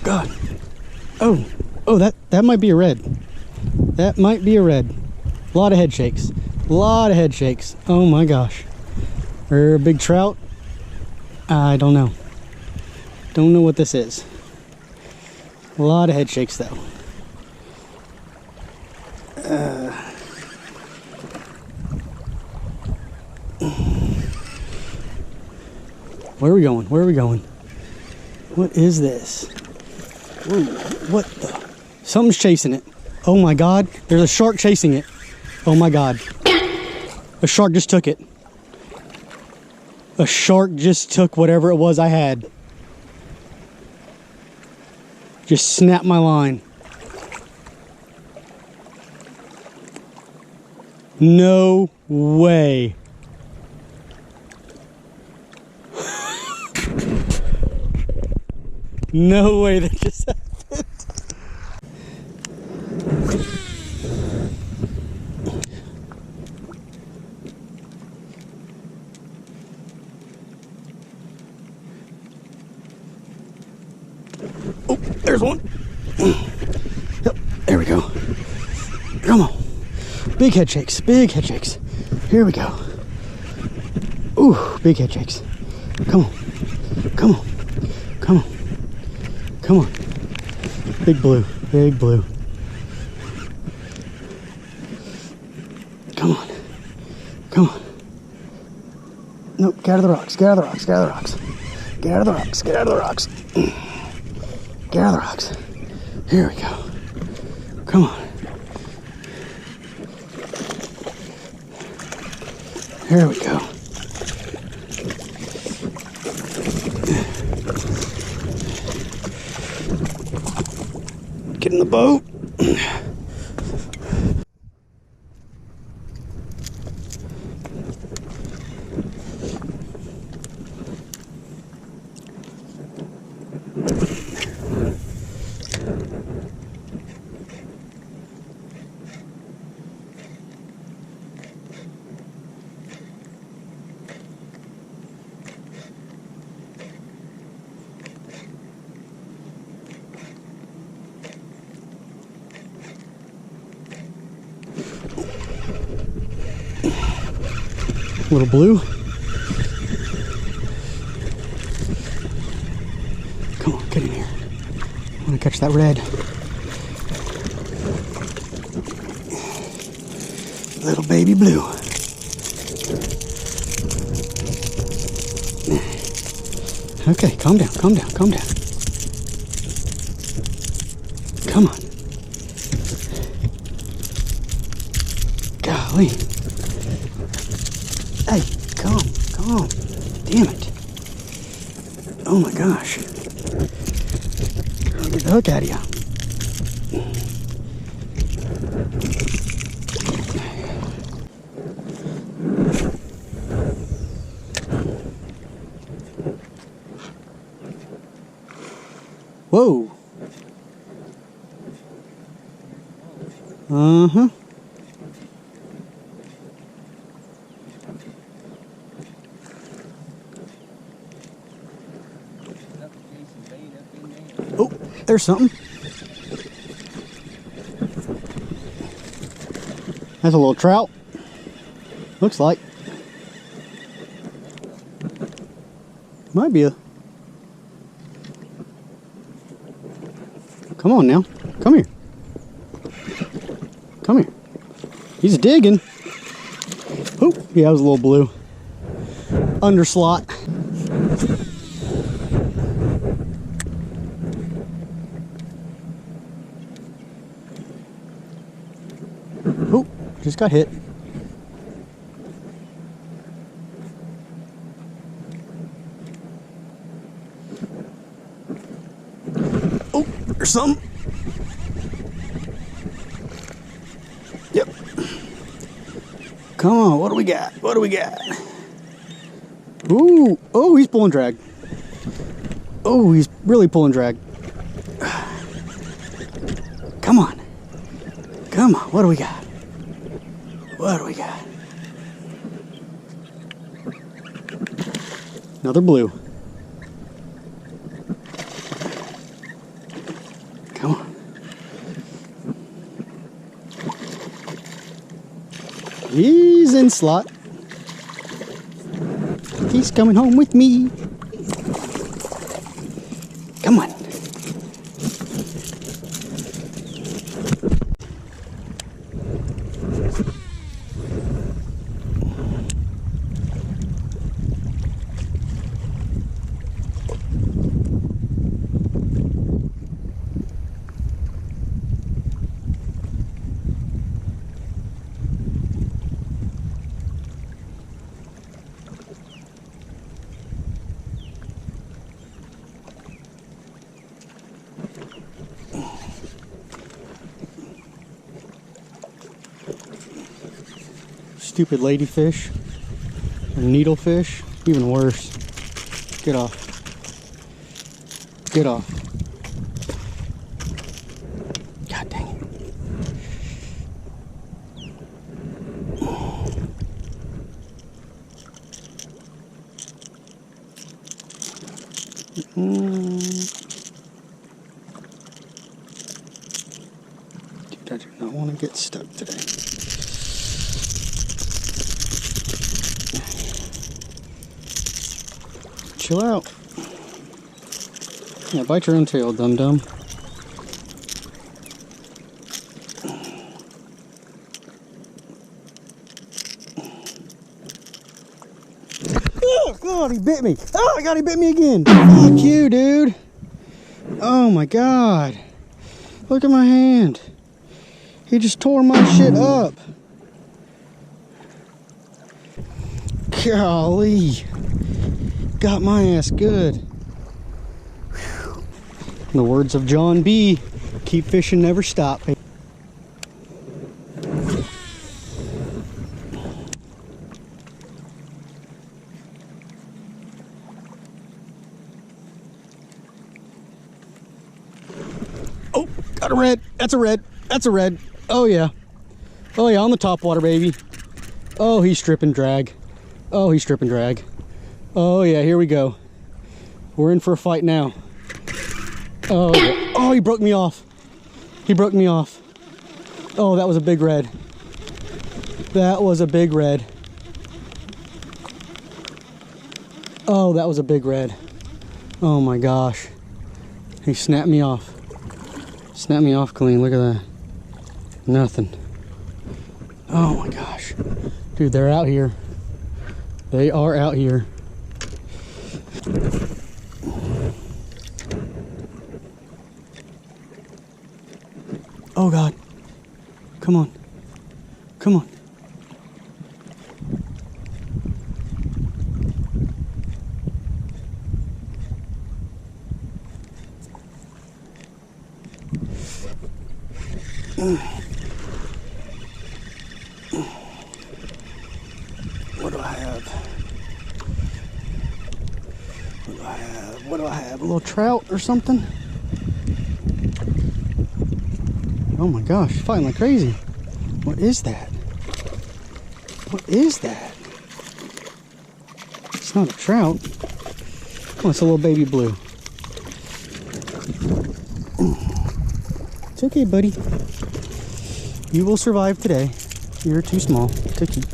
God. Oh, that might be a red. That might be a red. A lot of head shakes. A lot of head shakes. Oh my gosh. A big trout? I don't know. Don't know what this is. A lot of head shakes though. Where are we going? Where are we going? What is this? Ooh, what the? Something's chasing it. Oh my God. There's a shark chasing it. Oh my God. A shark just took it. A shark just took whatever it was I had. Just snapped my line. No way. No way that just happened. Oh, there's one. Yep, there we go. Come on. Big head shakes, big head shakes. Here we go. Ooh, big head shakes. Come on, come on, come on, come on. Big blue, big blue. Come on, come on. Nope, get out of the rocks, get out of the rocks, get out of the rocks. Get out of the rocks, get out of the rocks. Get out of the rocks. Here we go. Come on. Here we go. Get in the boat. Little blue. Come on, get in here. I want to catch that red. Little baby blue. Okay, calm down, calm down, calm down. Come on. Golly. Hey, come on. Damn it. Oh my gosh. I'll get the hook out of you. Whoa. Uh-huh. Oh, there's something. That's a little trout. Looks like. Might be a... Come on now. Come here. Come here. He's digging. Oh, yeah, that was a little blue. Underslot. Oh, just got hit. Oh, there's some. Yep. Come on, what do we got? What do we got? Ooh, oh, he's pulling drag. Oh, he's really pulling drag. Come on. Come on, what do we got? What do we got? Another blue. He's in slot. He's coming home with me. Come on. Stupid ladyfish or needlefish, even worse. Get off. Get off. God dang it. Dude, I do not want to get stuck today. Chill out. Yeah, bite your own tail, dum-dum. Oh, God, he bit me. Oh, God, he bit me again. Fuck you, dude. Oh, my God. Look at my hand. He just tore my shit up. Golly. Got my ass good. Whew. In the words of John B., keep fishing, never stop. Oh, got a red. That's a red. That's a red. Oh yeah. Oh yeah, on the top water, baby. Oh, he's stripping drag. Oh, he's stripping drag. Oh yeah, here we go. We're in for a fight now. Oh, yeah. Oh, he broke me off. He broke me off. Oh, that was a big red. That was a big red. Oh, that was a big red. Oh my gosh. He snapped me off. Snapped me off clean. Look at that. Nothing. Oh my gosh. Dude, they're out here. They are out here. Oh God. Come on. Come on. What do I have? What do I have? What do I have? A little trout or something? Oh my gosh, fighting like crazy. What is that? What is that? It's not a trout. Oh, it's a little baby blue. It's okay, buddy. You will survive today. You're too small to keep.